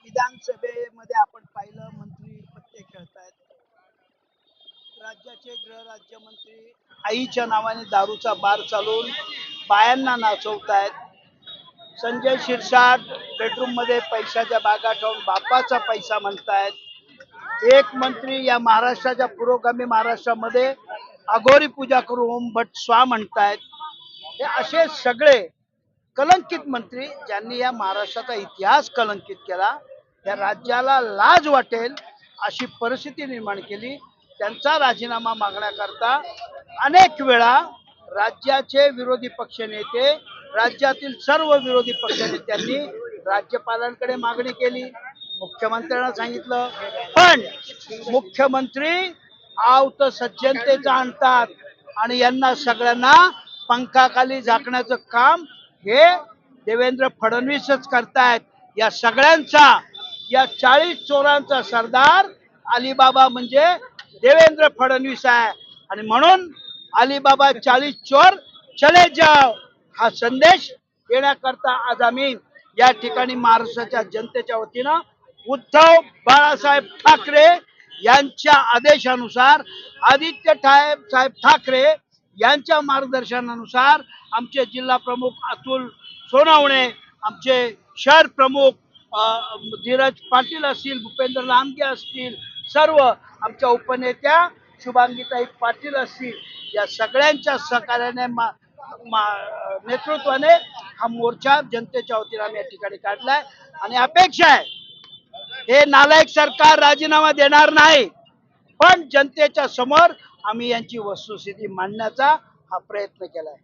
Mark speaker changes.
Speaker 1: विधानसभेमध्ये आपण पाहिलं मंत्री पत्ते खेळतायत. राज्याचे गृहराज्यमंत्री आईच्या नावाने दारूचा बार चालवून बायांना नाचवतायत. संजय शिरसाट बेडरूम मध्ये पैशाच्या बागा ठेवून बापाचा पैसा म्हणतायत. एक मंत्री या महाराष्ट्राच्या पुरोगामी महाराष्ट्रामध्ये अघोरी पूजा करून ओम भट स्वा म्हणतायत. हे असे सगळे कलंकित मंत्री ज्यांनी या महाराष्ट्राचा इतिहास कलंकित केला, या राज्याला लाज वाटेल अशी परिस्थिती निर्माण केली. त्यांचा राजीनामा मागण्याकरता अनेक वेळा राज्याचे विरोधी पक्षनेते, राज्यातील सर्व विरोधी पक्षनेत्यांनी राज्यपालांकडे मागणी केली, मुख्यमंत्र्यांना सांगितलं. पण मुख्यमंत्री आवत सज्जनतेचा आणतात आणि यांना सगळ्यांना पंखाखाली झाकण्याचं काम हे देवेंद्र फडणवीसच करतायत. या सगळ्यांचा, या 40 चोरांचा सरदार अलीबाबा म्हणजे देवेंद्र फडणवीस आहे. आणि म्हणून अलीबाबा 40 चोर चले जाओ हा संदेश देण्याकरता आज आम्ही या ठिकाणी महाराष्ट्राच्या जनतेच्या वतीनं उद्धव बाळासाहेब ठाकरे यांच्या आदेशानुसार, आदित्य साहेब ठाकरे यांच्या मार्गदर्शनानुसार आमचे जिल्हा प्रमुख अतुल सोनवणे, आमचे शहर प्रमुख धीरज पाटील असतील, भूपेंद्र लांडगे असतील, सर्व आमच्या उपनेत्या शुभांगीताई पाटील असतील, या सगळ्यांच्या सहकार्याने नेतृत्वाने हा मोर्चा जनतेच्या वतीने आम्ही या ठिकाणी काढलाय. आणि अपेक्षा आहे हे नालायक सरकार राजीनामा देणार नाही, पण जनतेच्या समोर आम्ही यांची वस्तुस्थिती मांडण्याचा हा प्रयत्न केलाय.